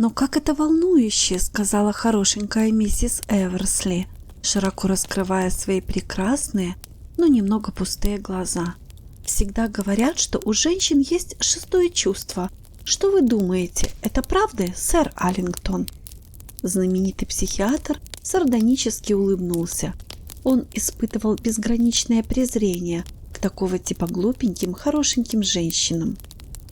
«Но как это волнующе!» — сказала хорошенькая миссис Эверсли, широко раскрывая свои прекрасные, но немного пустые глаза. «Всегда говорят, что у женщин есть шестое чувство. Что вы думаете, это правда, сэр Аллингтон?» Знаменитый психиатр сардонически улыбнулся. Он испытывал безграничное презрение к такого типа глупеньким, хорошеньким женщинам.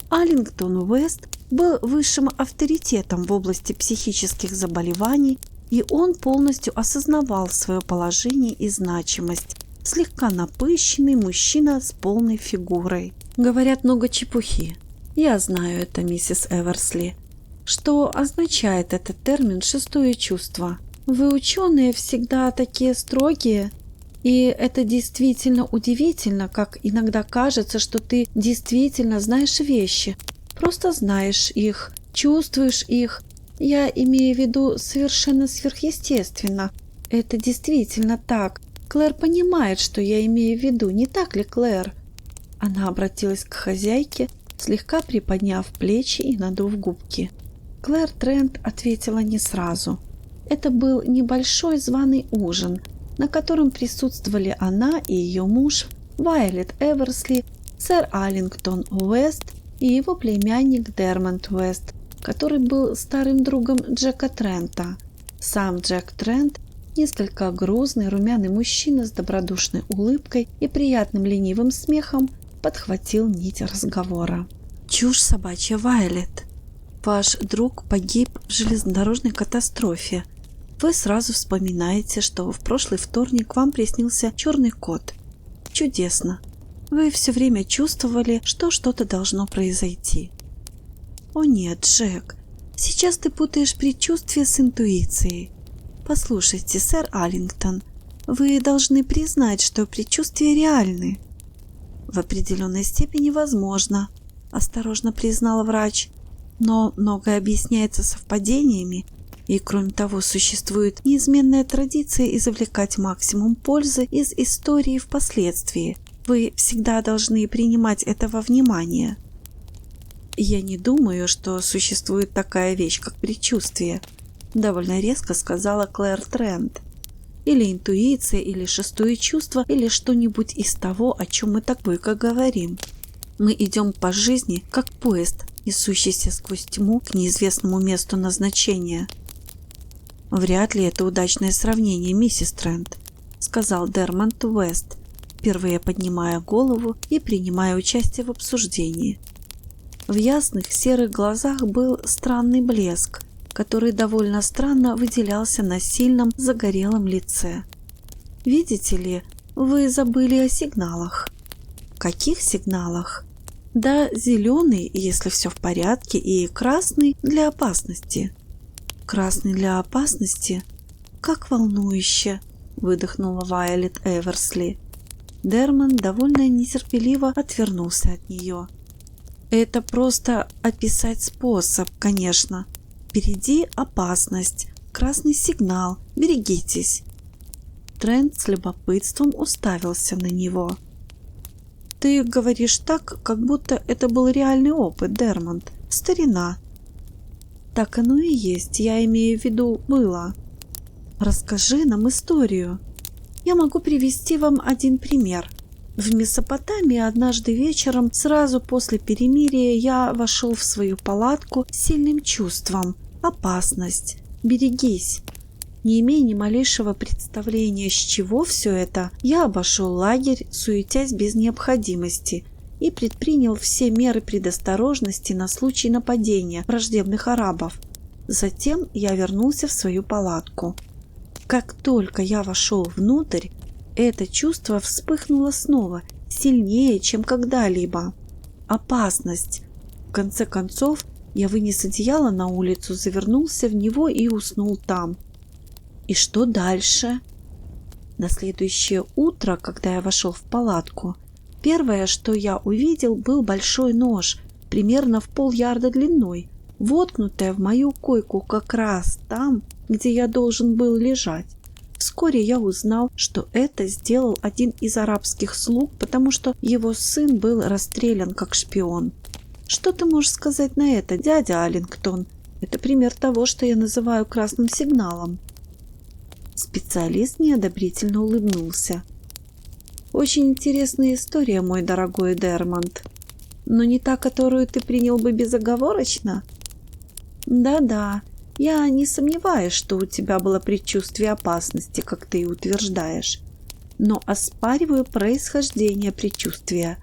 Аллингтон Уэст был высшим авторитетом в области психических заболеваний, и он полностью осознавал свое положение и значимость. Слегка напыщенный мужчина с полной фигурой. Говорят много чепухи. Я знаю это, миссис Эверсли. Что означает этот термин «шестое чувство»? Вы, ученые, всегда такие строгие. И это действительно удивительно, как иногда кажется, что ты действительно знаешь вещи. Просто знаешь их, чувствуешь их. Я имею в виду совершенно сверхъестественно. Это действительно так. Клэр понимает, что я имею в виду, не так ли, Клэр?» Она обратилась к хозяйке, слегка приподняв плечи и надув губки. Клэр Трент ответила не сразу. Это был небольшой званый ужин, на котором присутствовали она и ее муж, Вайолет Эверсли, сэр Аллингтон Уэст и его племянник Дермонт Уэст, который был старым другом Джека Трента. Сам Джек Трент, несколько грузный румяный мужчина с добродушной улыбкой и приятным ленивым смехом, подхватил нить разговора. «Чушь собачья, Вайолет. Ваш друг погиб в железнодорожной катастрофе. Вы сразу вспоминаете, что в прошлый вторник вам приснился черный кот. Чудесно. Вы все время чувствовали, что что-то должно произойти». «О нет, Джек, сейчас ты путаешь предчувствие с интуицией. Послушайте, сэр Аллингтон, вы должны признать, что предчувствия реальны». «В определенной степени возможно», – осторожно признал врач. «Но многое объясняется совпадениями, и, кроме того, существует неизменная традиция извлекать максимум пользы из истории впоследствии. Вы всегда должны принимать это во внимание». «Я не думаю, что существует такая вещь, как предчувствие», – довольно резко сказала Клэр Трент. «Или интуиция, или шестое чувство, или что-нибудь из того, о чем мы так бойко говорим. Мы идем по жизни, как поезд, несущийся сквозь тьму к неизвестному месту назначения». «Вряд ли это удачное сравнение, миссис Трент», – сказал Дермонт Уэст, впервые поднимая голову и принимая участие в обсуждении. В ясных серых глазах был странный блеск, который довольно странно выделялся на сильном загорелом лице. «Видите ли, вы забыли о сигналах». «Каких сигналах?» «Да, зеленый, если все в порядке, и красный для опасности». «Красный для опасности? Как волнующе!» – выдохнула Вайолет Эверсли. Дермон довольно нетерпеливо отвернулся от нее. «Это просто описать способ, конечно. Впереди опасность, красный сигнал, берегитесь». Трент с любопытством уставился на него. «Ты говоришь так, как будто это был реальный опыт, Дермонт, старина». «Так оно и есть, я имею в виду было». «Расскажи нам историю. Я могу привести вам один пример. В Месопотамии однажды вечером, сразу после перемирия, я вошел в свою палатку с сильным чувством. Опасность. Берегись». Не имея ни малейшего представления, с чего все это, я обошел лагерь, суетясь без необходимости, и предпринял все меры предосторожности на случай нападения враждебных арабов. Затем я вернулся в свою палатку. Как только я вошел внутрь, это чувство вспыхнуло снова, сильнее, чем когда-либо. Опасность. В конце концов, я вынес одеяло на улицу, завернулся в него и уснул там. И что дальше? На следующее утро, когда я вошел в палатку, первое, что я увидел, был большой нож, примерно в полярда длиной, воткнутая в мою койку как раз там, где я должен был лежать. Вскоре я узнал, что это сделал один из арабских слуг, потому что его сын был расстрелян как шпион. Что ты можешь сказать на это, дядя Аллингтон? Это пример того, что я называю красным сигналом. Специалист неодобрительно улыбнулся. Очень интересная история, мой дорогой Дермонт. Но не та, которую ты принял бы безоговорочно? Да-да, я не сомневаюсь, что у тебя было предчувствие опасности, как ты и утверждаешь. Но оспариваю происхождение предчувствия.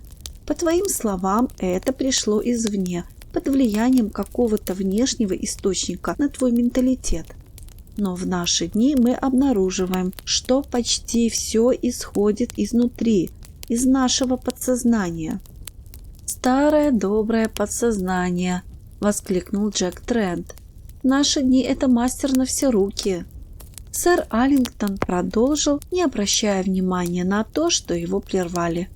По твоим словам, это пришло извне, под влиянием какого-то внешнего источника на твой менталитет. Но в наши дни мы обнаруживаем, что почти все исходит изнутри, из нашего подсознания. «Старое доброе подсознание!» — воскликнул Джек Трент. «В наши дни это мастер на все руки». Сэр Аллингтон продолжил, не обращая внимания на то, что его прервали.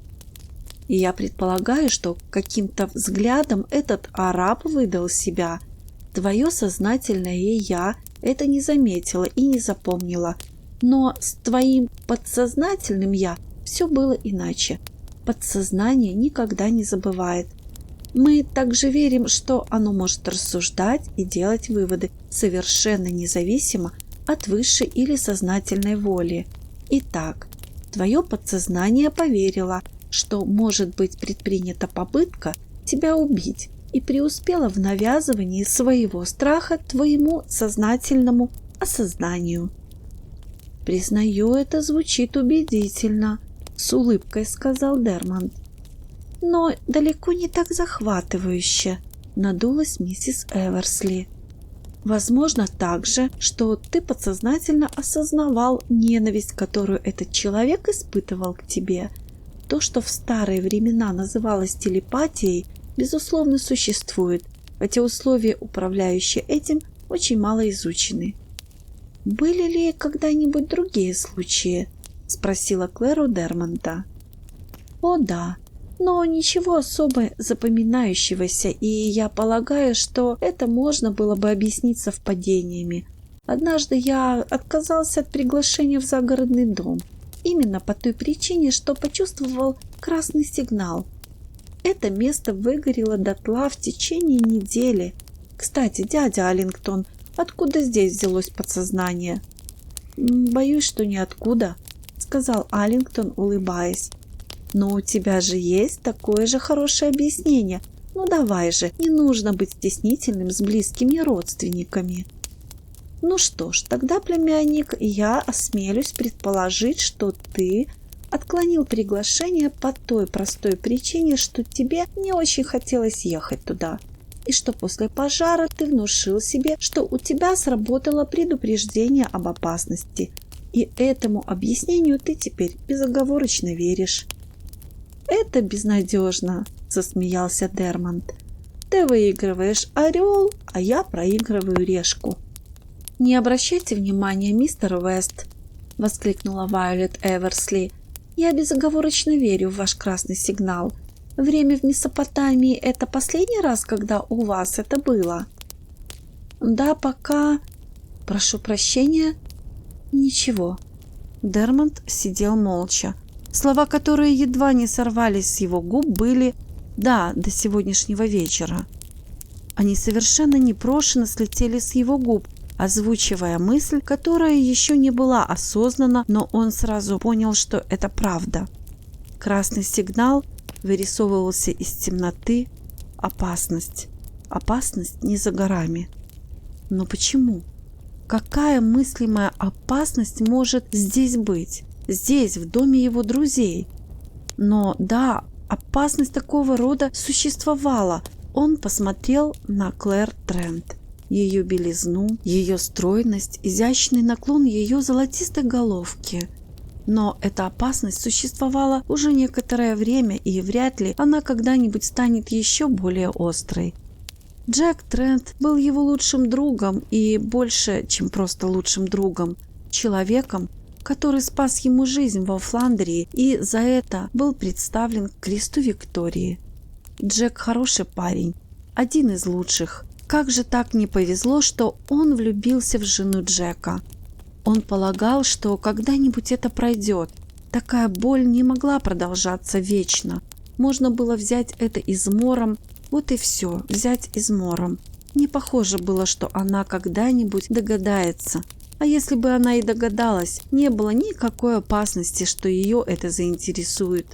И я предполагаю, что каким-то взглядом этот араб выдал себя. Твое сознательное «я» это не заметила и не запомнила. Но с твоим подсознательным «я» все было иначе. Подсознание никогда не забывает. Мы также верим, что оно может рассуждать и делать выводы совершенно независимо от высшей или сознательной воли. Итак, твое подсознание поверило, что может быть предпринята попытка тебя убить, и преуспело в навязывании своего страха твоему сознательному осознанию. «Признаю, это звучит убедительно», — с улыбкой сказал Дермонт. «Но далеко не так захватывающе», — надулась миссис Эверсли. «Возможно также, что ты подсознательно осознавал ненависть, которую этот человек испытывал к тебе. То, что в старые времена называлось телепатией, безусловно, существует, хотя условия, управляющие этим, очень мало изучены». «Были ли когда-нибудь другие случаи?» — спросила Клэр у Дермонта. «О да, но ничего особо запоминающегося, и я полагаю, что это можно было бы объяснить совпадениями. Однажды я отказался от приглашения в загородный дом, именно по той причине, что почувствовал красный сигнал. Это место выгорело дотла в течение недели. Кстати, дядя Аллингтон, откуда здесь взялось подсознание?» «Боюсь, что ниоткуда», — сказал Аллингтон, улыбаясь. «Но у тебя же есть такое же хорошее объяснение. Ну давай же, не нужно быть стеснительным с близкими родственниками». «Ну что ж, тогда, племянник, я осмелюсь предположить, что ты отклонил приглашение по той простой причине, что тебе не очень хотелось ехать туда, и что после пожара ты внушил себе, что у тебя сработало предупреждение об опасности, и этому объяснению ты теперь безоговорочно веришь». «Это безнадежно», — засмеялся Дермонт. «Ты выигрываешь орел, а я проигрываю решку». «Не обращайте внимания, мистер Уэст», — воскликнула Вайолет Эверсли. «Я безоговорочно верю в ваш красный сигнал. Время в Месопотамии — это последний раз, когда у вас это было?» «Да, пока... Прошу прощения. Ничего». Дермонт сидел молча. Слова, которые едва не сорвались с его губ, были «да» до сегодняшнего вечера. Они совершенно непрошено слетели с его губ, озвучивая мысль, которая еще не была осознана, но он сразу понял, что это правда. Красный сигнал вырисовывался из темноты. Опасность. Опасность не за горами. Но почему? Какая мыслимая опасность может здесь быть? Здесь, в доме его друзей? Но да, опасность такого рода существовала. Он посмотрел на Клэр Трент. Ее белизну, ее стройность, изящный наклон ее золотистой головки. Но эта опасность существовала уже некоторое время, и вряд ли она когда-нибудь станет еще более острой. Джек Трент был его лучшим другом и больше, чем просто лучшим другом, человеком, который спас ему жизнь во Фландрии и за это был представлен к кресту Виктории. Джек хороший парень, один из лучших. Как же так не повезло, что он влюбился в жену Джека? Он полагал, что когда-нибудь это пройдет. Такая боль не могла продолжаться вечно. Можно было взять это измором, вот и все, взять измором. Не похоже было, что она когда-нибудь догадается. А если бы она и догадалась, не было никакой опасности, что ее это заинтересует.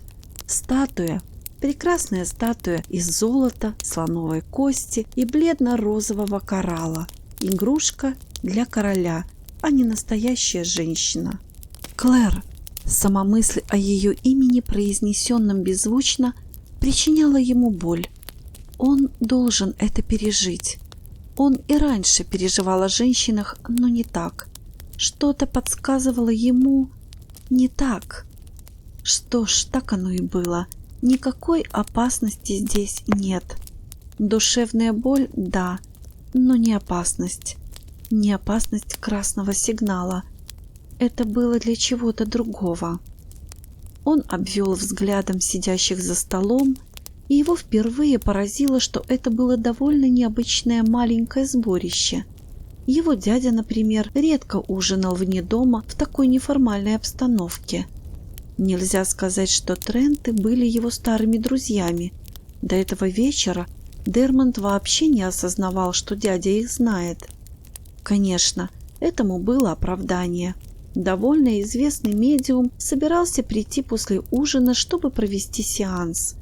Статуя. Прекрасная статуя из золота, слоновой кости и бледно-розового коралла. Игрушка для короля, а не настоящая женщина. Клэр. Сама мысль о ее имени, произнесенном беззвучно, причиняла ему боль. Он должен это пережить. Он и раньше переживал о женщинах, но не так. Что-то подсказывало ему не так. Что ж, так оно и было. Никакой опасности здесь нет. Душевная боль – да, но не опасность. Не опасность красного сигнала. Это было для чего-то другого. Он обвел взглядом сидящих за столом, и его впервые поразило, что это было довольно необычное маленькое сборище. Его дядя, например, редко ужинал вне дома в такой неформальной обстановке. Нельзя сказать, что Тренты были его старыми друзьями. До этого вечера Дермонт вообще не осознавал, что дядя их знает. Конечно, этому было оправдание. Довольно известный медиум собирался прийти после ужина, чтобы провести сеанс.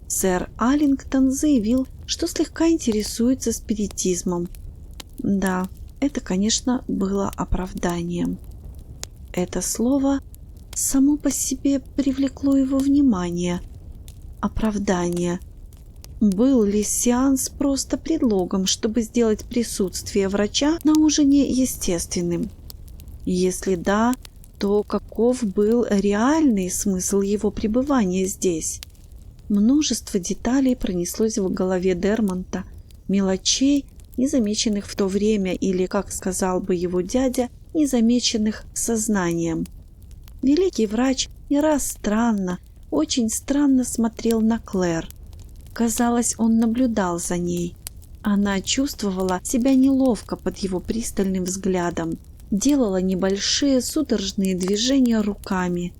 Сэр Аллингтон заявил, что слегка интересуется спиритизмом. Да, это, конечно, было оправданием. Это слово само по себе привлекло его внимание. Оправдание. Был ли сеанс просто предлогом, чтобы сделать присутствие врача на ужине естественным? Если да, то каков был реальный смысл его пребывания здесь? Множество деталей пронеслось в голове Дермонта, мелочей, незамеченных в то время или, как сказал бы его дядя, незамеченных сознанием. Великий врач не раз странно, очень странно смотрел на Клэр. Казалось, он наблюдал за ней. Она чувствовала себя неловко под его пристальным взглядом, делала небольшие судорожные движения руками.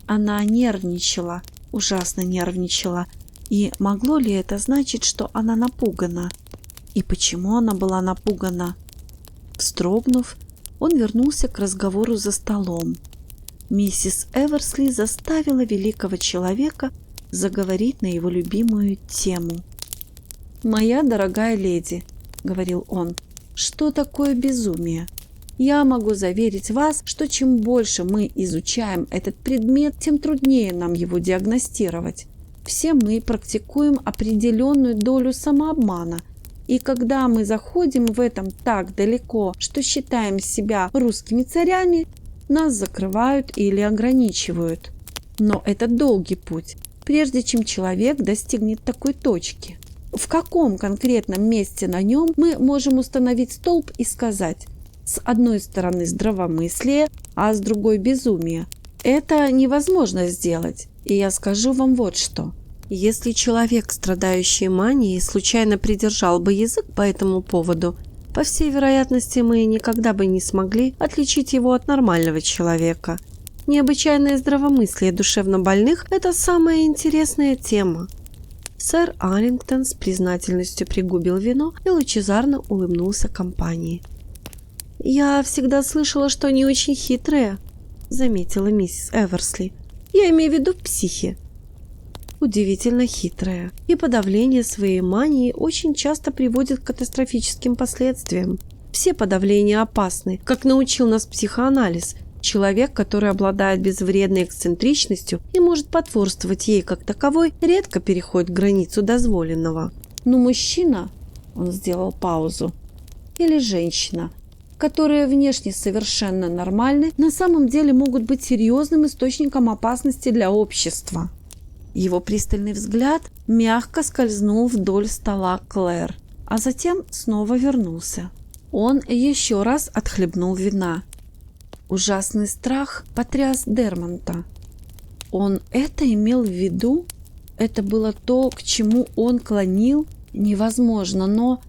Она нервничала, ужасно нервничала. И могло ли это значить, что она напугана? И почему она была напугана? Вздрогнув, он вернулся к разговору за столом. Миссис Эверсли заставила великого человека заговорить на его любимую тему. «Моя дорогая леди», — говорил он, — «что такое безумие? Я могу заверить вас, что чем больше мы изучаем этот предмет, тем труднее нам его диагностировать. Все мы практикуем определенную долю самообмана, и когда мы заходим в этом так далеко, что считаем себя русскими царями, нас закрывают или ограничивают. Но это долгий путь, прежде чем человек достигнет такой точки. В каком конкретном месте на нем мы можем установить столб и сказать: с одной стороны здравомыслие, а с другой безумие? Это невозможно сделать, и я скажу вам вот что. Если человек, страдающий манией, случайно придержал бы язык по этому поводу, по всей вероятности, мы никогда бы не смогли отличить его от нормального человека. Необычайное здравомыслие душевнобольных – это самая интересная тема. Сэр Аллингтон с признательностью пригубил вино и лучезарно улыбнулся компании. «Я всегда слышала, что они очень хитрые», – заметила миссис Эверсли. «Я имею в виду психи». Удивительно хитрая, и подавление своей мании очень часто приводит к катастрофическим последствиям. Все подавления опасны, как научил нас психоанализ. Человек, который обладает безвредной эксцентричностью и может потворствовать ей как таковой, редко переходит границу дозволенного. Но мужчина, он сделал паузу, или женщина, которые внешне совершенно нормальны, на самом деле могут быть серьезным источником опасности для общества. Его пристальный взгляд мягко скользнул вдоль стола Клэр, а затем снова вернулся. Он еще раз отхлебнул вина. Ужасный страх потряс Дермонта. Он это имел в виду? Это было то, к чему он клонил? Невозможно, но...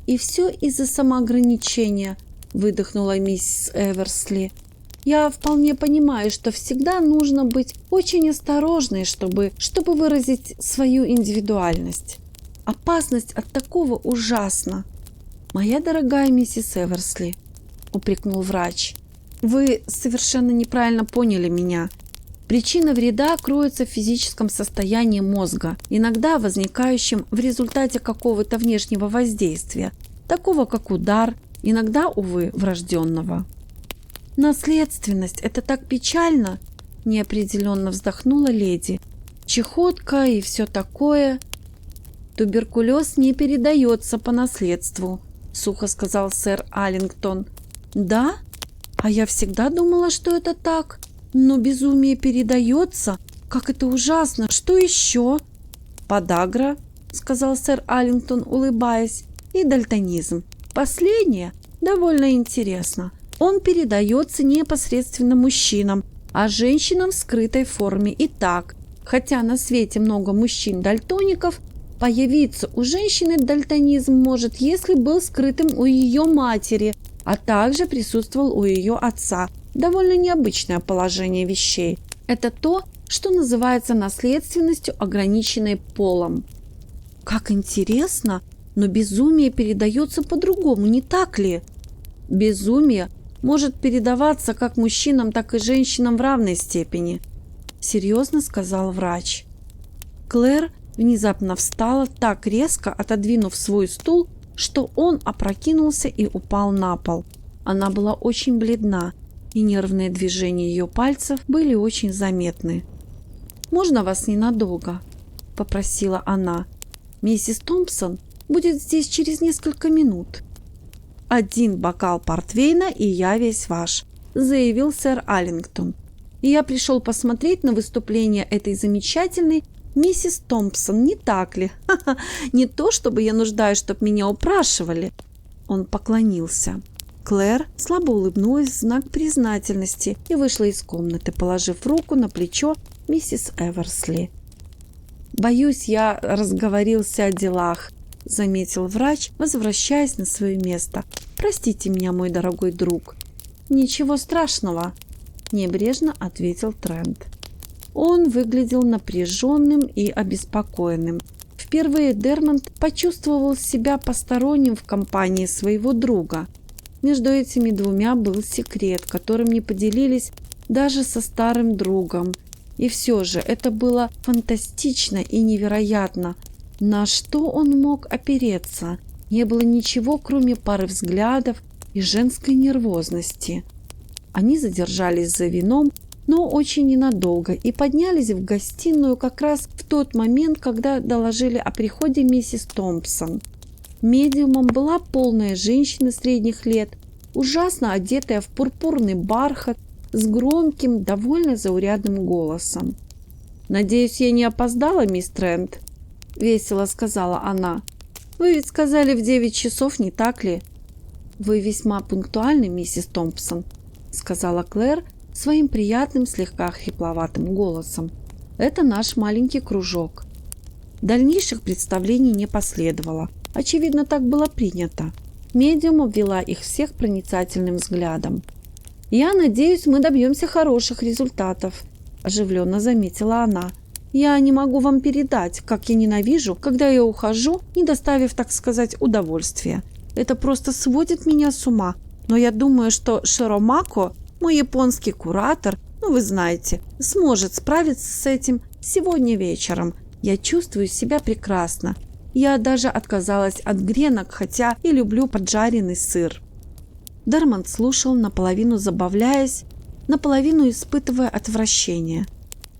И все из-за самоограничения, выдохнула миссис Эверсли. Я вполне понимаю, что всегда нужно быть очень осторожной, чтобы выразить свою индивидуальность. Опасность от такого ужасна. «Моя дорогая миссис Эверсли», – упрекнул врач, – «вы совершенно неправильно поняли меня. Причина вреда кроется в физическом состоянии мозга, иногда возникающем в результате какого-то внешнего воздействия, такого как удар, иногда, увы, врожденного». «Наследственность – это так печально!» – неопределенно вздохнула леди. «Чехотка и все такое». «Туберкулез не передается по наследству», – сухо сказал сэр Аллингтон. «Да? А я всегда думала, что это так. Но безумие передается. Как это ужасно! Что еще?» «Подагра», – сказал сэр Аллингтон, улыбаясь, – «и дальтонизм. Последнее довольно интересно. Он передается непосредственно мужчинам, а женщинам в скрытой форме. Итак, хотя на свете много мужчин-дальтоников, появиться у женщины дальтонизм может, если был скрытым у ее матери, а также присутствовал у ее отца. Довольно необычное положение вещей. Это то, что называется наследственностью, ограниченной полом». «Как интересно! Но безумие передается по-другому, не так ли?» «Безумие может передаваться как мужчинам, так и женщинам в равной степени», – серьезно сказал врач. Клэр внезапно встала, так резко отодвинув свой стул, что он опрокинулся и упал на пол. Она была очень бледна, и нервные движения ее пальцев были очень заметны. «Можно вас ненадолго?» – попросила она. «Миссис Томпсон будет здесь через несколько минут». «Один бокал портвейна, и я весь ваш», – заявил сэр Аллингтон. «И я пришел посмотреть на выступление этой замечательной миссис Томпсон, не так ли? Ха-ха, не то, чтобы я нуждаюсь, чтобы меня упрашивали». Он поклонился. Клэр слабо улыбнулась в знак признательности и вышла из комнаты, положив руку на плечо миссис Эверсли. «Боюсь, я разговорился о делах», – заметил врач, возвращаясь на свое место. «Простите меня, мой дорогой друг». «Ничего страшного», – небрежно ответил Трент. Он выглядел напряженным и обеспокоенным. Впервые Дермонт почувствовал себя посторонним в компании своего друга. Между этими двумя был секрет, которым не поделились даже со старым другом. И все же это было фантастично и невероятно. На что он мог опереться? Не было ничего, кроме пары взглядов и женской нервозности. Они задержались за вином, но очень ненадолго, и поднялись в гостиную как раз в тот момент, когда доложили о приходе миссис Томпсон. Медиумом была полная женщина средних лет, ужасно одетая в пурпурный бархат, с громким, довольно заурядным голосом. «Надеюсь, я не опоздала, мисс Трент?» – весело сказала она. «Вы ведь сказали в 9 часов, не так ли?» «Вы весьма пунктуальны, миссис Томпсон», – сказала Клэр своим приятным, слегка хрипловатым голосом. «Это наш маленький кружок». Дальнейших представлений не последовало. Очевидно, так было принято. Медиум обвела их всех проницательным взглядом. «Я надеюсь, мы добьемся хороших результатов», – оживленно заметила она. «Я не могу вам передать, как я ненавижу, когда я ухожу, не доставив, так сказать, удовольствия. Это просто сводит меня с ума. Но я думаю, что Широмако, мой японский куратор, вы знаете, сможет справиться с этим сегодня вечером. Я чувствую себя прекрасно. Я даже отказалась от гренок, хотя и люблю поджаренный сыр». Дермонт слушал, наполовину забавляясь, наполовину испытывая отвращение.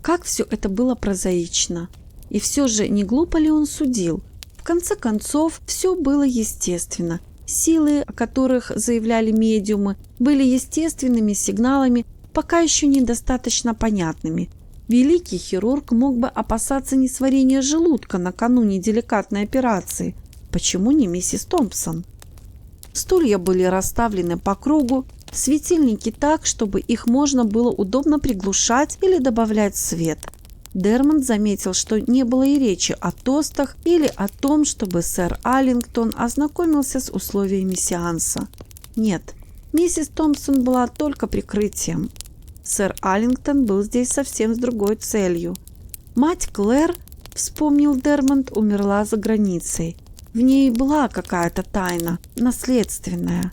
Как все это было прозаично. И все же не глупо ли он судил? В конце концов, все было естественно. Силы, о которых заявляли медиумы, были естественными сигналами, пока еще недостаточно понятными. Великий хирург мог бы опасаться несварения желудка накануне деликатной операции. Почему не миссис Томпсон? Стулья были расставлены по кругу, светильники так, чтобы их можно было удобно приглушать или добавлять свет. Дермонт заметил, что не было и речи о тостах или о том, чтобы сэр Аллингтон ознакомился с условиями сеанса. Нет, миссис Томпсон была только прикрытием. Сэр Аллингтон был здесь совсем с другой целью. Мать Клэр, вспомнил Дермонт, умерла за границей. В ней была какая-то тайна, наследственная.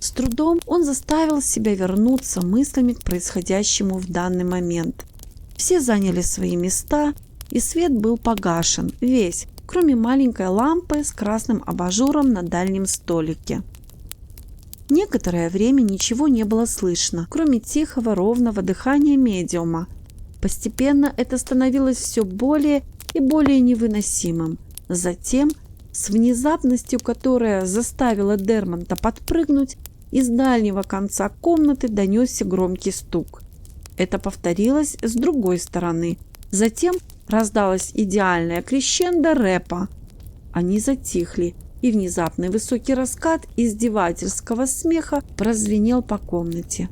С трудом он заставил себя вернуться мыслями к происходящему в данный момент. Все заняли свои места, и свет был погашен, весь, кроме маленькой лампы с красным абажуром на дальнем столике. Некоторое время ничего не было слышно, кроме тихого ровного дыхания медиума. Постепенно это становилось все более и более невыносимым. Затем, с внезапностью, которая заставила Дермонта подпрыгнуть, из дальнего конца комнаты донесся громкий стук. Это повторилось с другой стороны. Затем раздалась идеальная крещендо рэпа. Они затихли, и внезапный высокий раскат издевательского смеха прозвенел по комнате.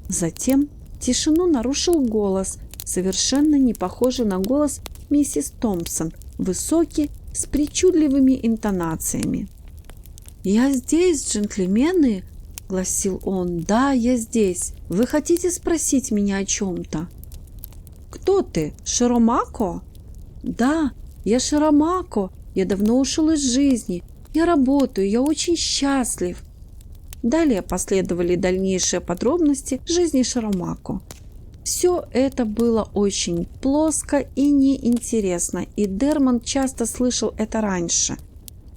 Затем тишину нарушил голос, совершенно не похожий на голос миссис Томпсон, высокий, с причудливыми интонациями. «Я здесь, джентльмены!» — гласил он. «Да, я здесь. Вы хотите спросить меня о чем-то?» «Кто ты? Широмако?» «Да, я Широмако. Я давно ушел из жизни. Я работаю, я очень счастлив». Далее последовали дальнейшие подробности жизни Широмако. Все это было очень плоско и неинтересно, и Дермонт часто слышал это раньше.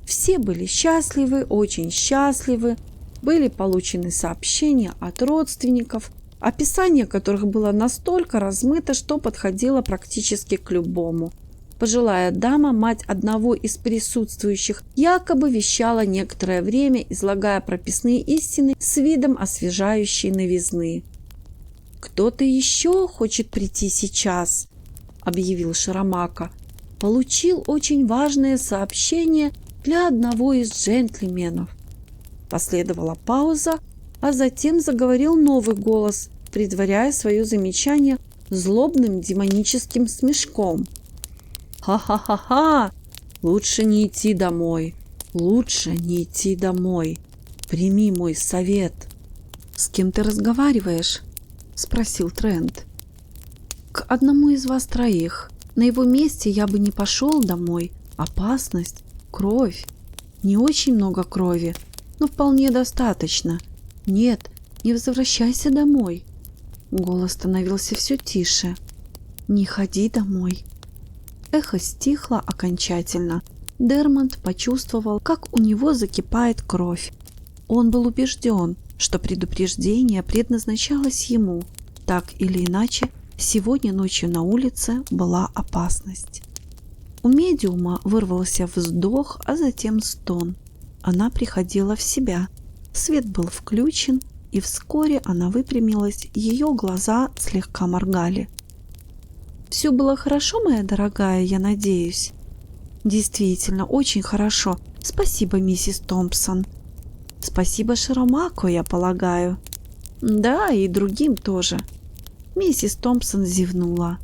Все были счастливы, очень счастливы, были получены сообщения от родственников, описание которых было настолько размыто, что подходило практически к любому. Пожилая дама, мать одного из присутствующих, якобы вещала некоторое время, излагая прописные истины с видом освежающей новизны. «Кто-то еще хочет прийти сейчас», — объявил Широмако. «Получил очень важное сообщение для одного из джентльменов». Последовала пауза, а затем заговорил новый голос, предваряя свое замечание злобным демоническим смешком. «Ха-ха-ха-ха! Лучше не идти домой! Лучше не идти домой! Прими мой совет!» «С кем ты разговариваешь?» — спросил Трент. «К одному из вас троих. На его месте я бы не пошел домой. Опасность, кровь. Не очень много крови, но вполне достаточно. Нет, не возвращайся домой». Голос становился все тише. «Не ходи домой». Эхо стихло окончательно. Дермонт почувствовал, как у него закипает кровь. Он был убежден, что предупреждение предназначалось ему. Так или иначе, сегодня ночью на улице была опасность. У медиума вырвался вздох, а затем стон. Она приходила в себя. Свет был включен, и вскоре она выпрямилась, ее глаза слегка моргали. «Все было хорошо, моя дорогая, я надеюсь?» «Действительно, очень хорошо. Спасибо, миссис Томпсон». «Спасибо Широмако, я полагаю». «Да, и другим тоже». Миссис Томпсон зевнула.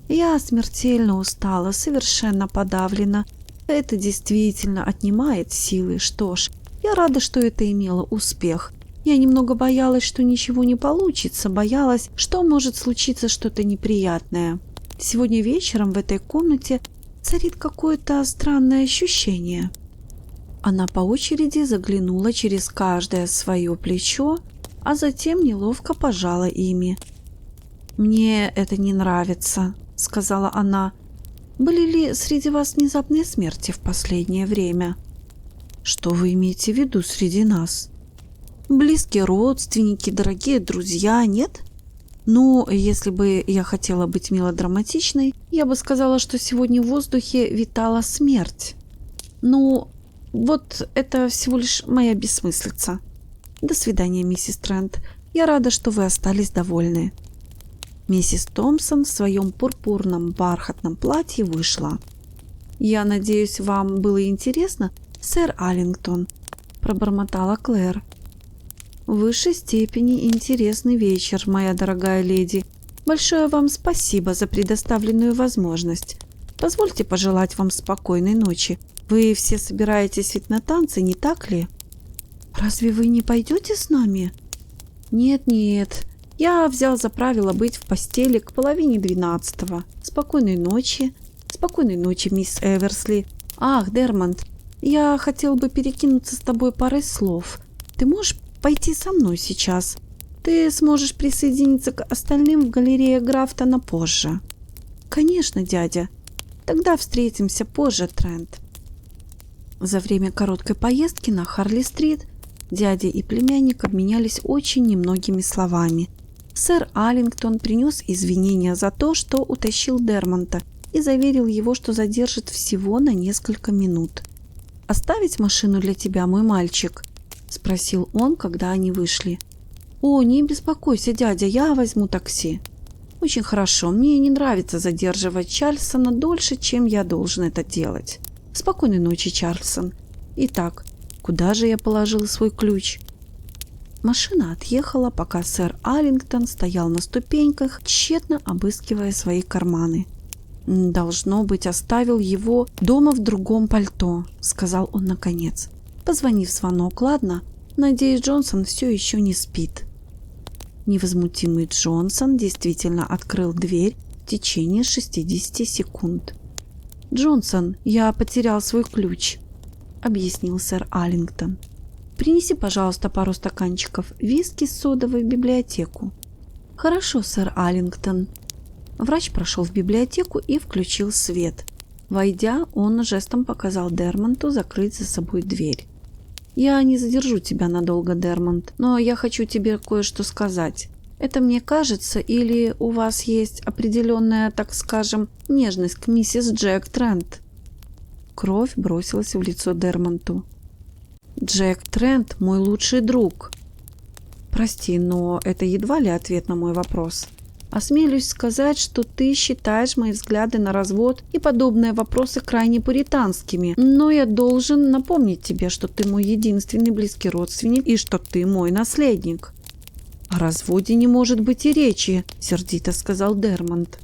«Я смертельно устала, совершенно подавлена. Это действительно отнимает силы. Что ж, я рада, что это имело успех. Я немного боялась, что ничего не получится, боялась, что может случиться что-то неприятное. Сегодня вечером в этой комнате царит какое-то странное ощущение». Она по очереди заглянула через каждое свое плечо, а затем неловко пожала ими. «Мне это не нравится», — сказала она. «Были ли среди вас внезапные смерти в последнее время?» «Что вы имеете в виду среди нас?» «Близкие родственники, дорогие друзья, нет?» «Ну, если бы я хотела быть мелодраматичной, я бы сказала, что сегодня в воздухе витала смерть. Ну, вот это всего лишь моя бессмыслица. До свидания, миссис Трент. Я рада, что вы остались довольны». Миссис Томпсон в своем пурпурном бархатном платье вышла. «Я надеюсь, вам было интересно, сэр Аллингтон», — пробормотала Клэр. «В высшей степени интересный вечер, моя дорогая леди. Большое вам спасибо за предоставленную возможность. Позвольте пожелать вам спокойной ночи. Вы все собираетесь ведь на танцы, не так ли?» «Разве вы не пойдете с нами?» «Нет-нет. Я взял за правило быть в постели к 11:30. Спокойной ночи. Спокойной ночи, мисс Эверсли. Ах, Дермонт, Я хотел бы перекинуться с тобой парой слов. Ты можешь пойти со мной сейчас? Ты сможешь присоединиться к остальным в галерее Графтона позже. Конечно, дядя. Тогда встретимся позже, Трент. За время короткой поездки на Харли-стрит дядя и племянник обменялись очень немногими словами. Сэр Аллингтон принес извинения за то, что утащил Дермонта, и заверил его, что задержит всего на несколько минут. «Оставить машину для тебя, мой мальчик?» – спросил он, когда они вышли. «О, не беспокойся, дядя, я возьму такси». «Очень хорошо, мне не нравится задерживать Чарльсона дольше, чем я должен это делать. Спокойной ночи, Чарльсон. Итак, куда же я положил свой ключ?» Машина отъехала, пока сэр Аллингтон стоял на ступеньках, тщетно обыскивая свои карманы. «Должно быть, оставил его дома в другом пальто», — сказал он наконец. «Позвони в звонок, ладно? Надеюсь, Джонсон все еще не спит». Невозмутимый Джонсон действительно открыл дверь в течение 60 секунд. «Джонсон, я потерял свой ключ», — объяснил сэр Аллингтон. «Принеси, пожалуйста, пару стаканчиков виски с содовой в библиотеку». «Хорошо, сэр Аллингтон». Врач прошел в библиотеку и включил свет. Войдя, он жестом показал Дермонту закрыть за собой дверь. «Я не задержу тебя надолго, Дермонт, но я хочу тебе кое-что сказать. Это мне кажется, или у вас есть определенная, так скажем, нежность к миссис Джек Трент?» Кровь бросилась в лицо Дермонту. «Джек Трент – мой лучший друг». «Прости, но это едва ли ответ на мой вопрос. Осмелюсь сказать, что ты считаешь мои взгляды на развод и подобные вопросы крайне пуританскими, но я должен напомнить тебе, что ты мой единственный близкий родственник и что ты мой наследник». «О разводе не может быть и речи», – сердито сказал Дермонт.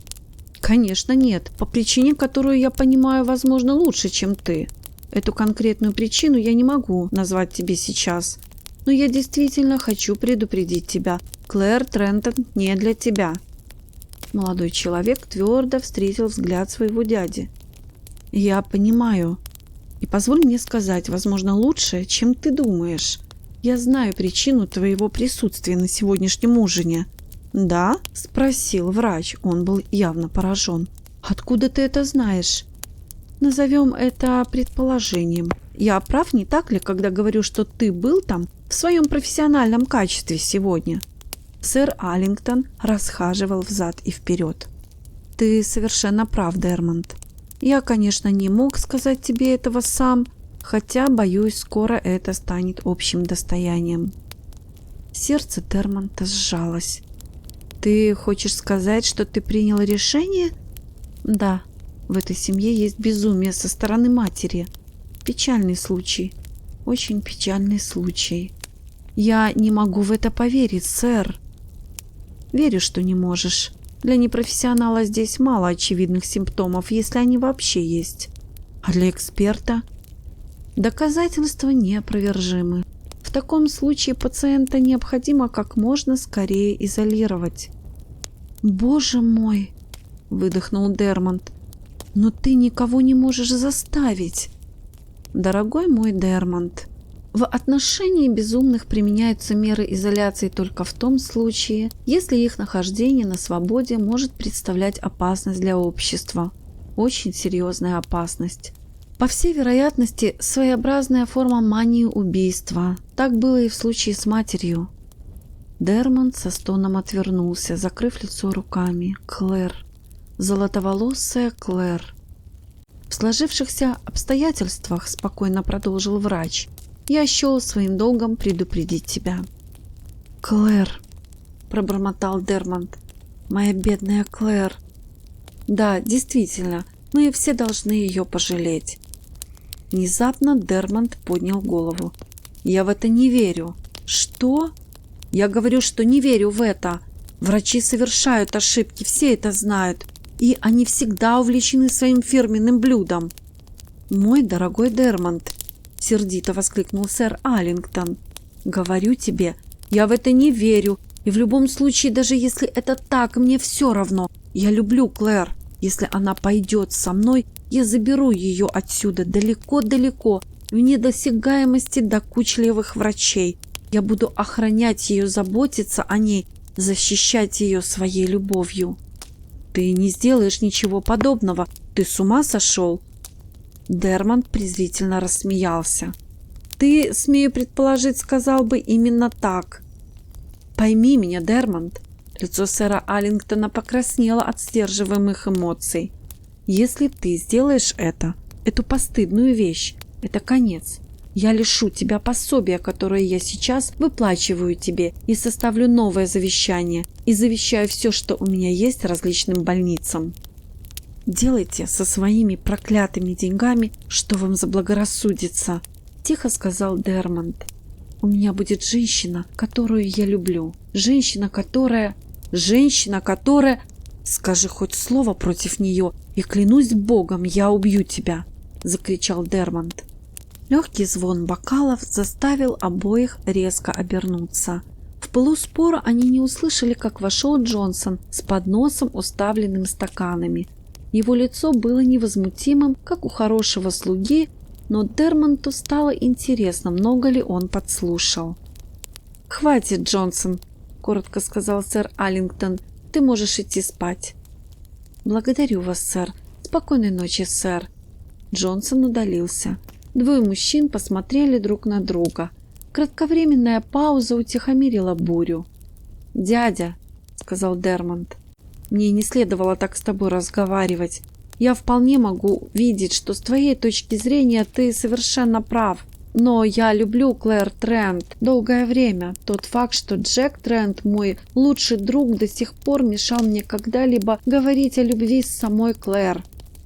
«Конечно нет, по причине, которую я понимаю, возможно, лучше, чем ты. Эту конкретную причину я не могу назвать тебе сейчас, но я действительно хочу предупредить тебя. Клэр Трентон не для тебя». Молодой человек твердо встретил взгляд своего дяди. «Я понимаю. И позволь мне сказать, возможно, лучше, чем ты думаешь. Я знаю причину твоего присутствия на сегодняшнем ужине». «Да?» – спросил врач. Он был явно поражен. «Откуда ты это знаешь?» «Назовем это предположением. Я прав, не так ли, когда говорю, что ты был там в своем профессиональном качестве сегодня?» Сэр Аллингтон расхаживал взад и вперед. «Ты совершенно прав, Дермонт. Я, конечно, не мог сказать тебе этого сам, хотя, боюсь, скоро это станет общим достоянием». Сердце Дермонта сжалось. «Ты хочешь сказать, что ты принял решение?» «Да, в этой семье есть безумие со стороны матери. Печальный случай, очень печальный случай. Я не могу в это поверить, сэр». «Верю, что не можешь. Для непрофессионала здесь мало очевидных симптомов, если они вообще есть. А для эксперта?» «Доказательства неопровержимы. В таком случае пациента необходимо как можно скорее изолировать». «Боже мой!» – выдохнул Дермонт. «Но ты никого не можешь заставить». «Дорогой мой Дермонт, в отношении безумных применяются меры изоляции только в том случае, если их нахождение на свободе может представлять опасность для общества. Очень серьезная опасность. По всей вероятности, своеобразная форма мании убийства. Так было и в случае с матерью». Дермонт со стоном отвернулся, закрыв лицо руками. «Клэр. Золотоволосая Клэр». «В сложившихся обстоятельствах, — спокойно продолжил врач, — я счел своим долгом предупредить тебя». «Клэр», — пробормотал Дермонт, — «моя бедная Клэр». «Да, действительно, мы все должны ее пожалеть». Внезапно Дермонт поднял голову. «Я в это не верю». «Что?» «Я говорю, что не верю в это. Врачи совершают ошибки, все это знают. И они всегда увлечены своим фирменным блюдом». «Мой дорогой Дермонт», — сердито воскликнул сэр Аллингтон, — «говорю тебе, я в это не верю. И в любом случае, даже если это так, мне все равно. Я люблю Клэр. Если она пойдет со мной, я заберу ее отсюда далеко-далеко, в в недосягаемости докучливых врачей. Я буду охранять ее, заботиться о ней, защищать ее своей любовью. Ты не сделаешь ничего подобного. Ты с ума сошел?» Дермонт презрительно рассмеялся. «Ты, смею предположить, сказал бы именно так. Пойми меня, Дермонт». Лицо сэра Аллингтона покраснело от сдерживаемых эмоций. «Если ты сделаешь эту постыдную вещь, это конец. Я лишу тебя пособия, которое я сейчас выплачиваю тебе, и составлю новое завещание, и завещаю все, что у меня есть, различным больницам. Делайте со своими проклятыми деньгами, что вам заблагорассудится», – тихо сказал Дермонт. «У меня будет женщина, которую я люблю. Женщина, которая... Скажи хоть слово против нее, и клянусь Богом, я убью тебя», – закричал Дермонт. Легкий звон бокалов заставил обоих резко обернуться. В пылу спора они не услышали, как вошел Джонсон с подносом, уставленным стаканами. Его лицо было невозмутимым, как у хорошего слуги, но Дермонту стало интересно, много ли он подслушал. «Хватит, Джонсон», – коротко сказал сэр Аллингтон, – «ты можешь идти спать». «Благодарю вас, сэр. Спокойной ночи, сэр». Джонсон удалился. Двое мужчин посмотрели друг на друга. Кратковременная пауза утихомирила бурю. «Дядя», – сказал Дермонт, – «мне не следовало так с тобой разговаривать. Я вполне могу видеть, что с твоей точки зрения ты совершенно прав. Но я люблю Клэр Трент долгое время. Тот факт, что Джек Трент, мой лучший друг, до сих пор мешал мне когда-либо говорить о любви с самой Клэр.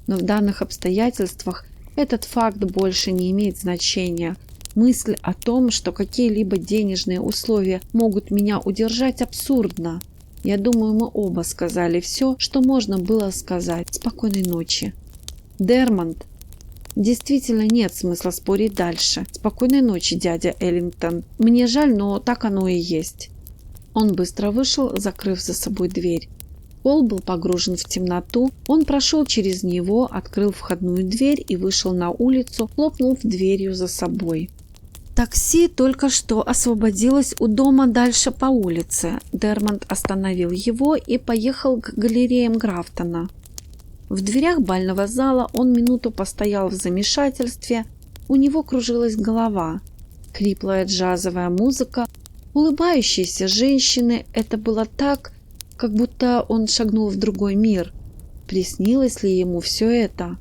Но в данных обстоятельствах этот факт больше не имеет значения. Мысль о том, что какие-либо денежные условия могут меня удержать, абсурдна. Я думаю, мы оба сказали все, что можно было сказать. Спокойной ночи». «Дермонт, действительно нет смысла спорить дальше. Спокойной ночи, дядя Эллингтон. Мне жаль, но так оно и есть». Он быстро вышел, закрыв за собой дверь. Пол был погружен в темноту. Он прошел через него, открыл входную дверь и вышел на улицу, хлопнув дверью за собой. Такси только что освободилось у дома дальше по улице. Дермонт остановил его и поехал к галереям Графтона. В дверях бального зала он минуту постоял в замешательстве. У него кружилась голова. Хриплая джазовая музыка, улыбающиеся женщины – это было так, как будто он шагнул в другой мир. Приснилось ли ему все это?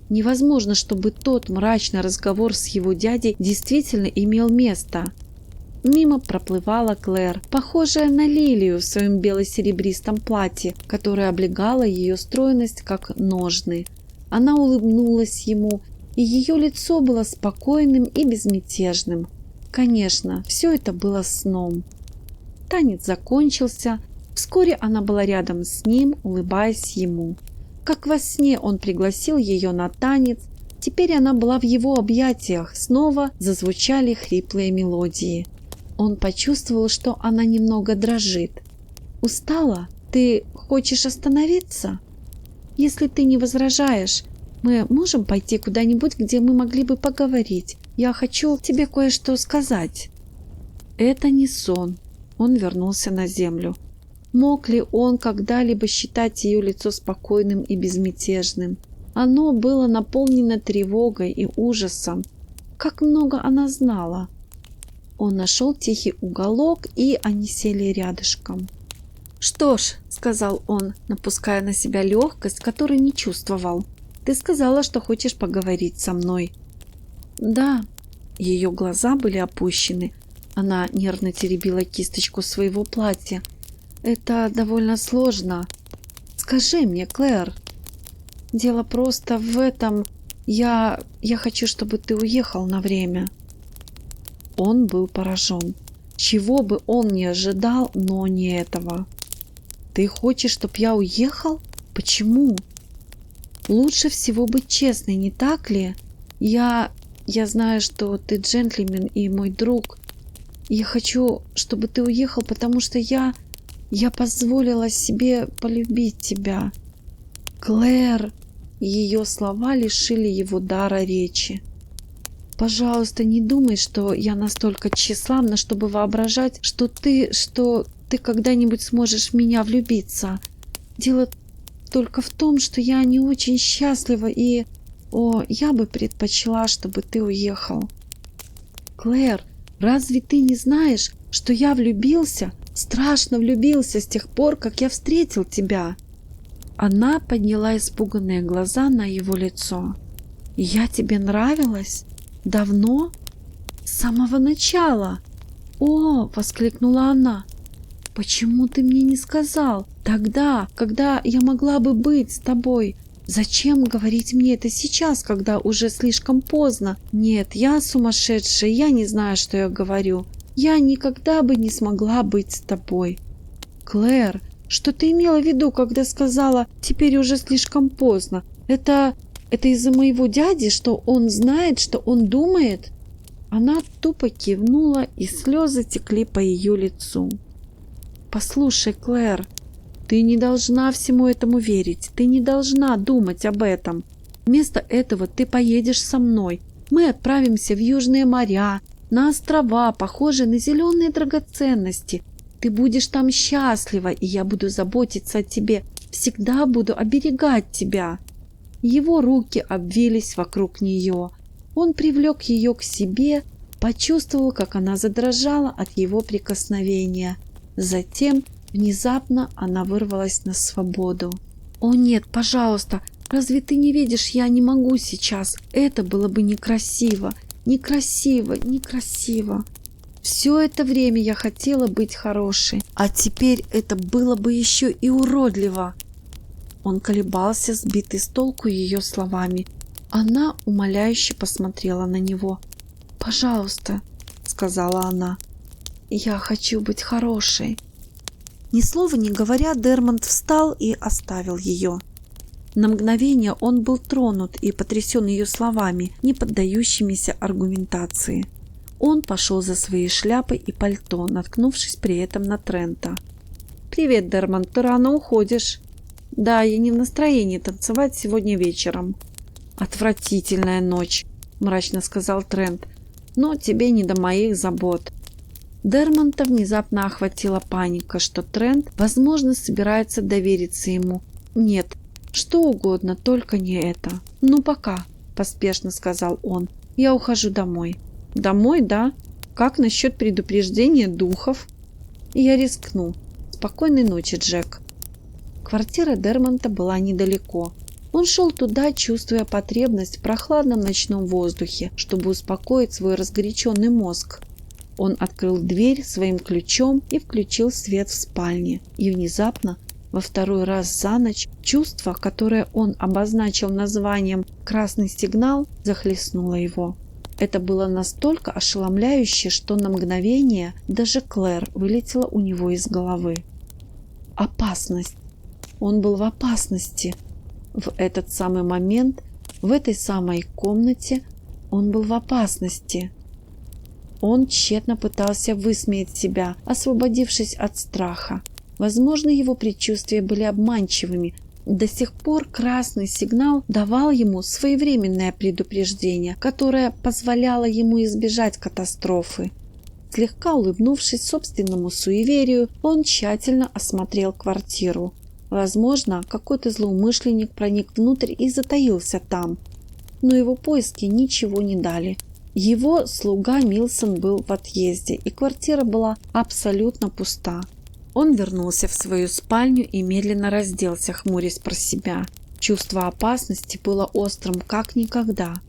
Невозможно, чтобы тот мрачный разговор с его дядей действительно имел место. Мимо проплывала Клэр, похожая на лилию в своем бело-серебристом платье, которое облегало ее стройность, как ножны. Она улыбнулась ему, и ее лицо было спокойным и безмятежным. Конечно, все это было сном. Танец закончился. Вскоре она была рядом с ним, улыбаясь ему. Как во сне он пригласил ее на танец. Теперь она была в его объятиях. Снова зазвучали хриплые мелодии. Он почувствовал, что она немного дрожит. «Устала? Ты хочешь остановиться? Если ты не возражаешь, мы можем пойти куда-нибудь, где мы могли бы поговорить. Я хочу тебе кое-что сказать». Это не сон. Он вернулся на землю. Мог ли он когда-либо считать ее лицо спокойным и безмятежным? Оно было наполнено тревогой и ужасом. Как много она знала! Он нашел тихий уголок, и они сели рядышком. «Что ж», — сказал он, напуская на себя легкость, которой не чувствовал, — «ты сказала, что хочешь поговорить со мной». «Да». Ее глаза были опущены. Она нервно теребила кисточку своего платья. «Это довольно сложно. Скажи мне, Клэр». «Дело просто в этом. Я хочу, чтобы ты уехал на время». Он был поражен. Чего бы он ни ожидал, но не этого. «Ты хочешь, чтобы я уехал? Почему?» «Лучше всего быть честной, не так ли? Я знаю, что ты джентльмен и мой друг. Я хочу, чтобы ты уехал, потому что я позволила себе полюбить тебя». «Клэр!» Ее слова лишили его дара речи. Пожалуйста, не думай, что я настолько тщеславна, чтобы воображать, что ты когда-нибудь сможешь в меня влюбиться. Дело только в том, что я не очень счастлива и... О, я бы предпочла, чтобы ты уехал. Клэр, разве ты не знаешь, что я влюбился, страшно влюбился с тех пор, как я встретил тебя? Она подняла испуганные глаза на его лицо. Я тебе нравилась? Давно? С самого начала? О, воскликнула она. Почему ты мне не сказал тогда, когда я могла бы быть с тобой? Зачем говорить мне это сейчас, когда уже слишком поздно? Нет, я сумасшедшая, я не знаю, что я говорю. Я никогда бы не смогла быть с тобой. Клэр, что ты имела в виду, когда сказала «теперь уже слишком поздно»? Это из-за моего дяди, что он знает, что он думает? Она тупо кивнула, и слезы текли по ее лицу. Послушай, Клэр, ты не должна всему этому верить, ты не должна думать об этом. Вместо этого ты поедешь со мной. Мы отправимся в южные моря, на острова, похожие на зеленые драгоценности. Ты будешь там счастлива, и я буду заботиться о тебе, всегда буду оберегать тебя. Его руки обвились вокруг нее. Он привлек ее к себе, почувствовал, как она задрожала от его прикосновения. Затем внезапно она вырвалась на свободу. «О нет, пожалуйста, разве ты не видишь, я не могу сейчас. Это было бы некрасиво, некрасиво, некрасиво. Все это время я хотела быть хорошей, а теперь это было бы еще и уродливо». Он колебался, сбитый с толку ее словами. Она умоляюще посмотрела на него. «Пожалуйста», — сказала она, — «я хочу быть хорошей». Ни слова не говоря, Дермонт встал и оставил ее. На мгновение он был тронут и потрясен ее словами, не поддающимися аргументации. Он пошел за своей шляпой и пальто, наткнувшись при этом на Трента. «Привет, Дермонт, ты рано уходишь». «Да, я не в настроении танцевать сегодня вечером». «Отвратительная ночь», – мрачно сказал Трент, – «но тебе не до моих забот». Дермонта внезапно охватила паника, что Трент, возможно, собирается довериться ему. Нет, что угодно, только не это. «Ну, пока», – поспешно сказал он, – «я ухожу домой». «Домой, да? Как насчет предупреждения духов?» «Я рискну. Спокойной ночи, Джек». Квартира Дермонта была недалеко. Он шел туда, чувствуя потребность в прохладном ночном воздухе, чтобы успокоить свой разгоряченный мозг. Он открыл дверь своим ключом и включил свет в спальне. И внезапно, во второй раз за ночь, чувство, которое он обозначил названием «красный сигнал», захлестнуло его. Это было настолько ошеломляюще, что на мгновение даже Клэр вылетела у него из головы. Опасность. Он был в опасности. В этот самый момент, в этой самой комнате, он был в опасности. Он тщетно пытался высмеять себя, освободившись от страха. Возможно, его предчувствия были обманчивыми. До сих пор красный сигнал давал ему своевременное предупреждение, которое позволяло ему избежать катастрофы. Слегка улыбнувшись собственному суеверию, он тщательно осмотрел квартиру. Возможно, какой-то злоумышленник проник внутрь и затаился там. Но его поиски ничего не дали. Его слуга Милсон был в отъезде, и квартира была абсолютно пуста. Он вернулся в свою спальню и медленно разделся, хмурясь про себя. Чувство опасности было острым как никогда.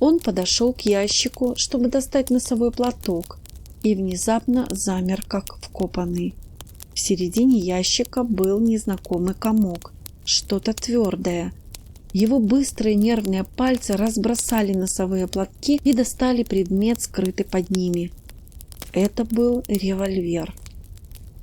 Он подошел к ящику, чтобы достать носовой платок, и внезапно замер, как вкопанный. В середине ящика был незнакомый комок, что-то твердое. Его быстрые нервные пальцы разбросали носовые платки и достали предмет, скрытый под ними. Это был револьвер.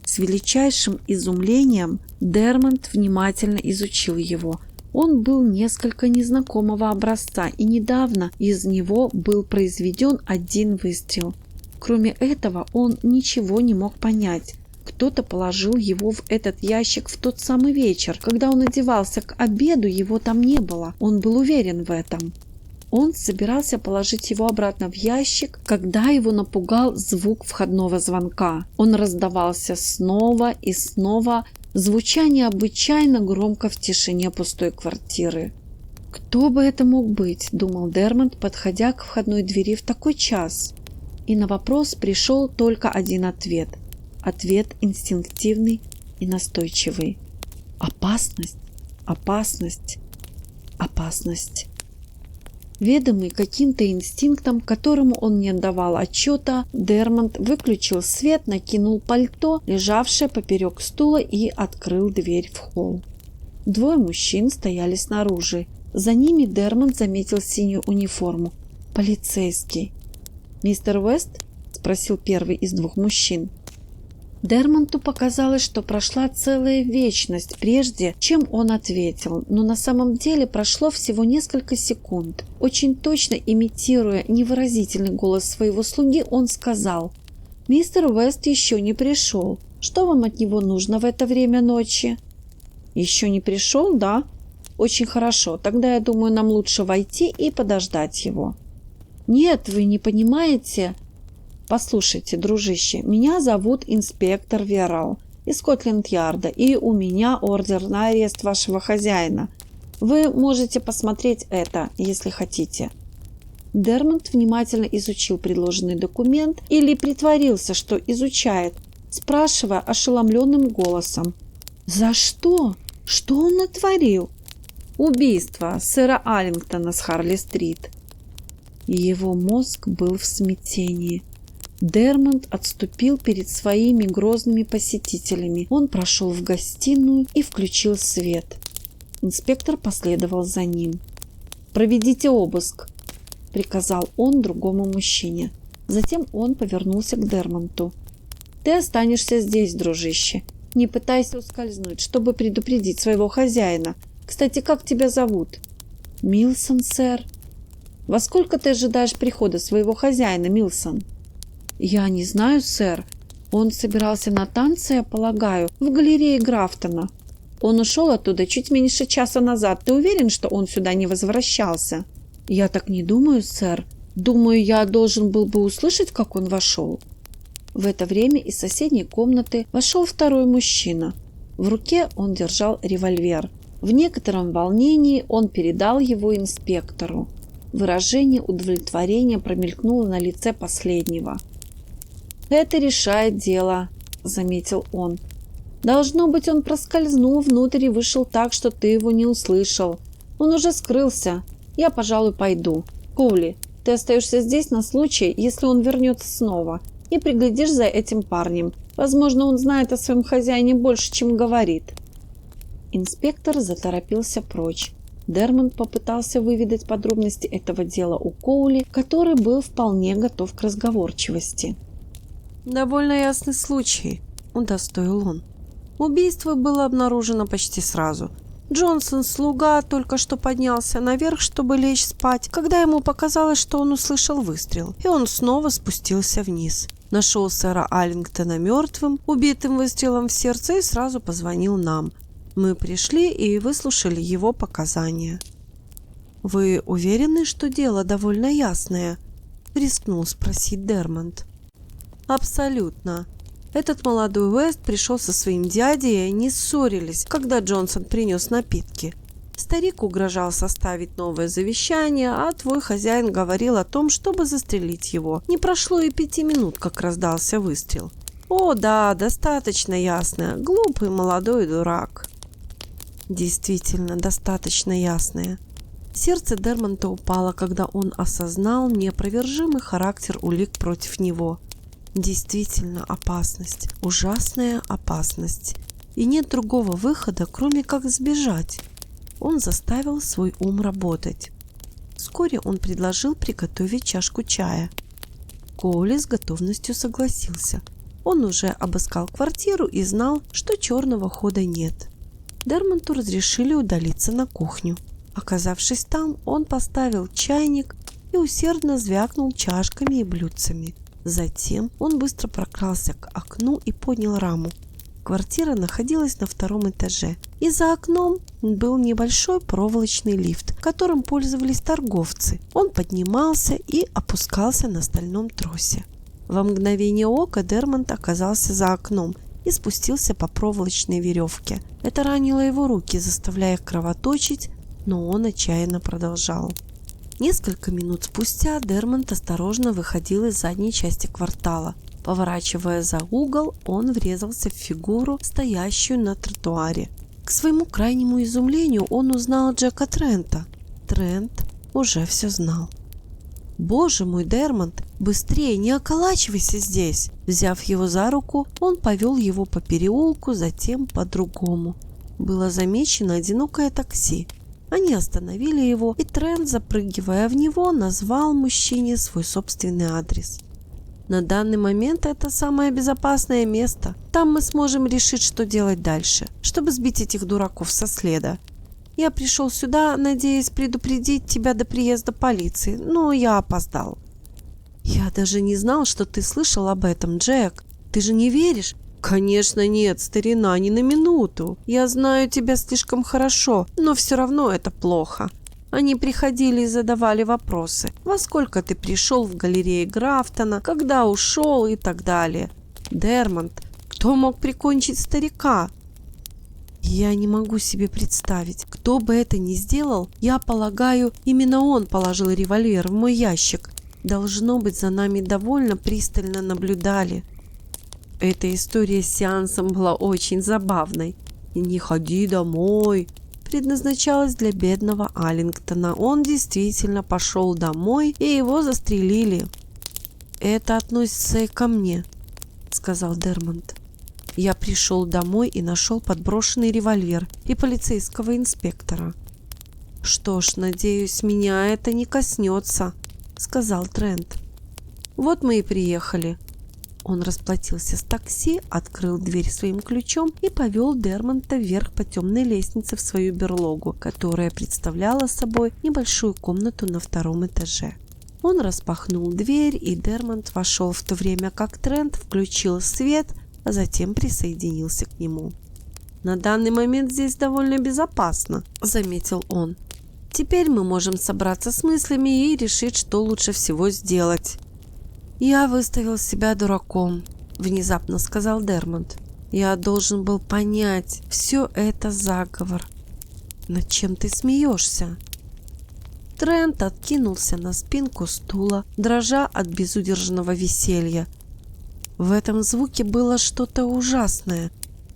С величайшим изумлением Дермонт внимательно изучил его. Он был несколько незнакомого образца, и недавно из него был произведен один выстрел. Кроме этого, он ничего не мог понять. Кто-то положил его в этот ящик в тот самый вечер. Когда он одевался к обеду, его там не было. Он был уверен в этом. Он собирался положить его обратно в ящик, когда его напугал звук входного звонка. Он раздавался снова и снова, звуча необычайно громко в тишине пустой квартиры. «Кто бы это мог быть?» – думал Дермонт, подходя к входной двери в такой час. И на вопрос пришел только один ответ. Ответ инстинктивный и настойчивый. Опасность, опасность, опасность. Ведомый каким-то инстинктом, которому он не отдавал отчета, Дермонт выключил свет, накинул пальто, лежавшее поперек стула, и открыл дверь в холл. Двое мужчин стояли снаружи. За ними Дермонт заметил синюю униформу. Полицейский. «Мистер Уэст?» – спросил первый из двух мужчин. Дермонту показалось, что прошла целая вечность, прежде чем он ответил, но на самом деле прошло всего несколько секунд. Очень точно имитируя невыразительный голос своего слуги, он сказал: «Мистер Уэст еще не пришел. Что вам от него нужно в это время ночи?» «Еще не пришел, да? Очень хорошо. Тогда, я думаю, нам лучше войти и подождать его». «Нет, вы не понимаете...» «Послушайте, дружище, меня зовут инспектор Верал из Скотленд-Ярда, и у меня ордер на арест вашего хозяина. Вы можете посмотреть это, если хотите». Дермонт внимательно изучил предложенный документ или притворился, что изучает, спрашивая ошеломленным голосом: «За что? Что он натворил?» «Убийство сэра Аллингтона с Харли-стрит». Его мозг был в смятении. Дермонт отступил перед своими грозными посетителями. Он прошел в гостиную и включил свет. Инспектор последовал за ним. «Проведите обыск», – приказал он другому мужчине. Затем он повернулся к Дермонту. «Ты останешься здесь, дружище. Не пытайся ускользнуть, чтобы предупредить своего хозяина. Кстати, как тебя зовут?» «Милсон, сэр». «Во сколько ты ожидаешь прихода своего хозяина, Милсон?» «Я не знаю, сэр. Он собирался на танцы, я полагаю, в галерее Графтона. Он ушел оттуда чуть меньше часа назад. Ты уверен, что он сюда не возвращался?» «Я так не думаю, сэр. Думаю, я должен был бы услышать, как он вошел». В это время из соседней комнаты вошел второй мужчина. В руке он держал револьвер. В некотором волнении он передал его инспектору. Выражение удовлетворения промелькнуло на лице последнего. «Это решает дело», – заметил он. «Должно быть, он проскользнул внутрь и вышел так, что ты его не услышал. Он уже скрылся. Я, пожалуй, пойду. Коули, ты остаешься здесь на случай, если он вернется снова, и приглядишь за этим парнем. Возможно, он знает о своем хозяине больше, чем говорит». Инспектор заторопился прочь. Дермонт попытался выведать подробности этого дела у Коули, который был вполне готов к разговорчивости. «Довольно ясный случай», – удостоил он. «Убийство было обнаружено почти сразу. Джонсон, слуга, только что поднялся наверх, чтобы лечь спать, когда ему показалось, что он услышал выстрел, и он снова спустился вниз. Нашел сэра Аллингтона мертвым, убитым выстрелом в сердце, и сразу позвонил нам. Мы пришли и выслушали его показания». «Вы уверены, что дело довольно ясное?» – рискнул спросить Дермонт. «Абсолютно. Этот молодой Уэст пришел со своим дядей, и они ссорились, когда Джонсон принес напитки. Старик угрожал составить новое завещание, а твой хозяин говорил о том, чтобы застрелить его. Не прошло и 5 минут, как раздался выстрел. О, да, достаточно ясно. Глупый молодой дурак». Действительно, достаточно ясное. Сердце Дермонта упало, когда он осознал неопровержимый характер улик против него. Действительно опасность, ужасная опасность. И нет другого выхода, кроме как сбежать. Он заставил свой ум работать. Вскоре он предложил приготовить чашку чая. Коули с готовностью согласился. Он уже обыскал квартиру и знал, что черного хода нет. Дермонту разрешили удалиться на кухню. Оказавшись там, он поставил чайник и усердно звякнул чашками и блюдцами. Затем он быстро прокрался к окну и поднял раму. Квартира находилась на 2-м этаже, и за окном был небольшой проволочный лифт, которым пользовались торговцы. Он поднимался и опускался на стальном тросе. Во мгновение ока Дермонт оказался за окном и спустился по проволочной веревке. Это ранило его руки, заставляя их кровоточить, но он отчаянно продолжал. Несколько минут спустя Дермонт осторожно выходил из задней части квартала. Поворачивая за угол, он врезался в фигуру, стоящую на тротуаре. К своему крайнему изумлению он узнал Джека Трента. Трент уже все знал. «Боже мой, Дермонт, быстрее, не околачивайся здесь!» Взяв его за руку, он повел его по переулку, затем по другому. Было замечено одинокое такси. Они остановили его, и Трент, запрыгивая в него, назвал мужчине свой собственный адрес. «На данный момент это самое безопасное место. Там мы сможем решить, что делать дальше, чтобы сбить этих дураков со следа. Я пришел сюда, надеясь предупредить тебя до приезда полиции, но я опоздал». «Я даже не знал, что ты слышал об этом, Джек. Ты же не веришь?» «Конечно нет, старина, ни на минуту. Я знаю тебя слишком хорошо, но все равно это плохо». Они приходили и задавали вопросы. Во сколько ты пришел в галерее Графтона, когда ушел и так далее. Дермонт, кто мог прикончить старика? Я не могу себе представить, кто бы это ни сделал. Я полагаю, именно он положил револьвер в мой ящик. Должно быть, за нами довольно пристально наблюдали. Эта история с сеансом была очень забавной. «Не ходи домой» предназначалась для бедного Аллингтона. Он действительно пошел домой, и его застрелили. «Это относится и ко мне», — сказал Дермонт. «Я пришел домой и нашел подброшенный револьвер и полицейского инспектора». «Что ж, надеюсь, меня это не коснется», — сказал Трент. «Вот мы и приехали». Он расплатился с такси, открыл дверь своим ключом и повел Дермонта вверх по темной лестнице в свою берлогу, которая представляла собой небольшую комнату на втором этаже. Он распахнул дверь, и Дермонт вошел в то время, как Трент включил свет, а затем присоединился к нему. «На данный момент здесь довольно безопасно», — заметил он. «Теперь мы можем собраться с мыслями и решить, что лучше всего сделать». «Я выставил себя дураком», — внезапно сказал Дермонт. «Я должен был понять, все это заговор». «Над чем ты смеешься?» Трент откинулся на спинку стула, дрожа от безудержного веселья. В этом звуке было что-то ужасное.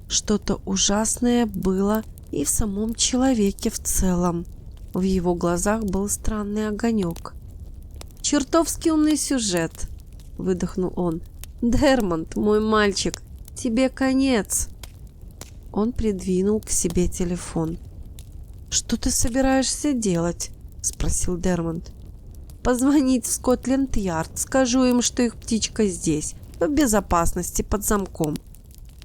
Что-то ужасное было и в самом человеке в целом. В его глазах был странный огонек. «Чертовски умный сюжет», — выдохнул он. «Дермонт, мой мальчик, тебе конец». Он придвинул к себе телефон. «Что ты собираешься делать?» — спросил Дермонт. «Позвонить в Скотленд-Ярд. Скажу им, что их птичка здесь, в безопасности, под замком.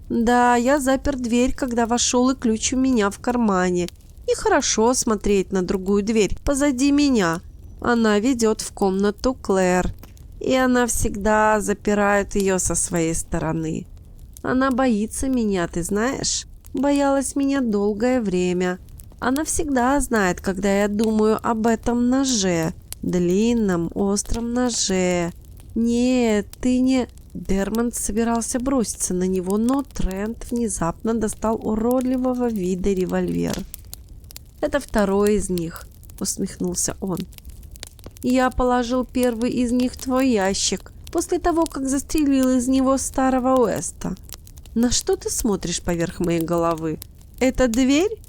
Да, я запер дверь, когда вошел, и ключ у меня в кармане. Нехорошо смотреть на другую дверь позади меня. Она ведет в комнату Клэр. И она всегда запирает ее со своей стороны. Она боится меня, ты знаешь? Боялась меня долгое время. Она всегда знает, когда я думаю об этом ноже. Длинном, остром ноже. Нет, ты не...» Дермонт собирался броситься на него, но Трент внезапно достал уродливого вида револьвер. «Это второй из них», — усмехнулся он. «Я положил первый из них в твой ящик, после того, как застрелил из него старого Уэста. На что ты смотришь поверх моей головы? Это дверь?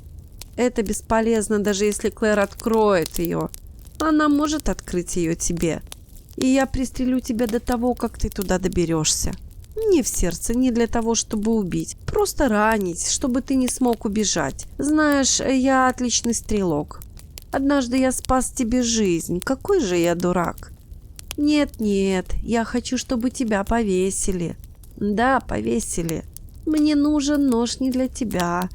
Это бесполезно, даже если Клэр откроет ее. Она может открыть ее тебе. И я пристрелю тебя до того, как ты туда доберешься. Не в сердце, не для того, чтобы убить. Просто ранить, чтобы ты не смог убежать. Знаешь, я отличный стрелок. Однажды я спас тебе жизнь. Какой же я дурак. Нет, я хочу, чтобы тебя повесили. Да, повесили. Мне нужен нож не для тебя.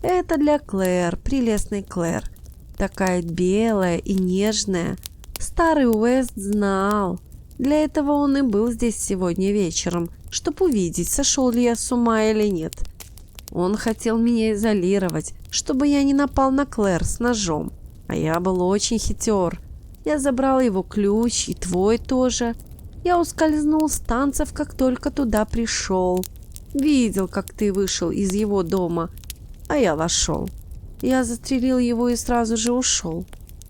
Это для Клэр, прелестной Клэр. Такая белая и нежная. Старый Уэст знал. Для этого он и был здесь сегодня вечером, чтобы увидеть, сошел ли я с ума или нет. Он хотел меня изолировать, чтобы я не напал на Клэр с ножом. А я был очень хитер. Я забрал его ключ, и твой тоже. Я ускользнул с танцев, как только туда пришел. Видел, как ты вышел из его дома, а я вошел. Я застрелил его и сразу же ушел.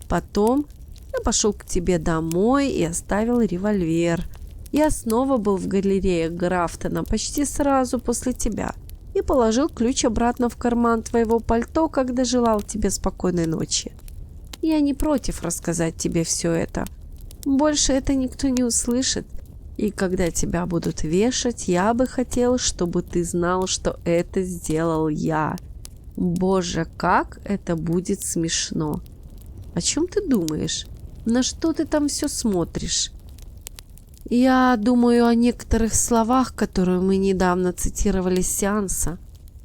Потом я пошел к тебе домой и оставил револьвер. Я снова был в галерее Графтона почти сразу после тебя и положил ключ обратно в карман твоего пальто, когда желал тебе спокойной ночи. Я не против рассказать тебе все это. Больше это никто не услышит. И когда тебя будут вешать, я бы хотел, чтобы ты знал, что это сделал я. Боже, как это будет смешно. О чем ты думаешь? На что ты там все смотришь? Я думаю о некоторых словах, которые мы недавно цитировали с сеанса.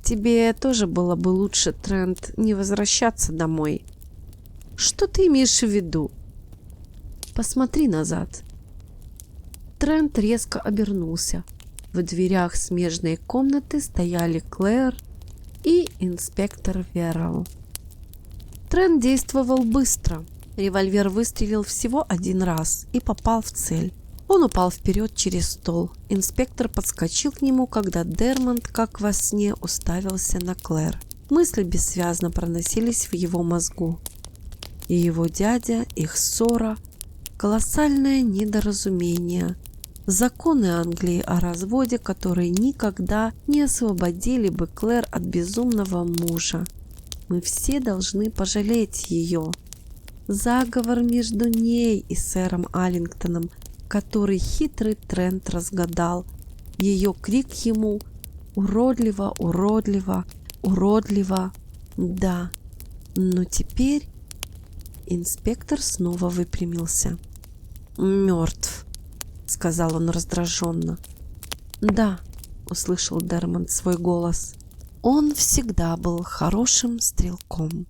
Тебе тоже было бы лучше, Трент, не возвращаться домой. Что ты имеешь в виду? Посмотри назад. Трент резко обернулся. В дверях смежной комнаты стояли Клэр и инспектор Веррелл. Трент действовал быстро. Револьвер выстрелил всего один раз и попал в цель. Он упал вперед через стол. Инспектор подскочил к нему, когда Дермонт, как во сне, уставился на Клэр. Мысли бессвязно проносились в его мозгу. И его дядя, их ссора, колоссальное недоразумение, законы Англии о разводе, которые никогда не освободили бы Клэр от безумного мужа. Мы все должны пожалеть ее. Заговор между ней и сэром Аллингтоном, который хитрый Трент разгадал. Ее крик ему «Уродливо, уродливо, уродливо». Да, но теперь инспектор снова выпрямился. «Мертв», — сказал он раздраженно. «Да», — услышал Дермонт свой голос. «Он всегда был хорошим стрелком».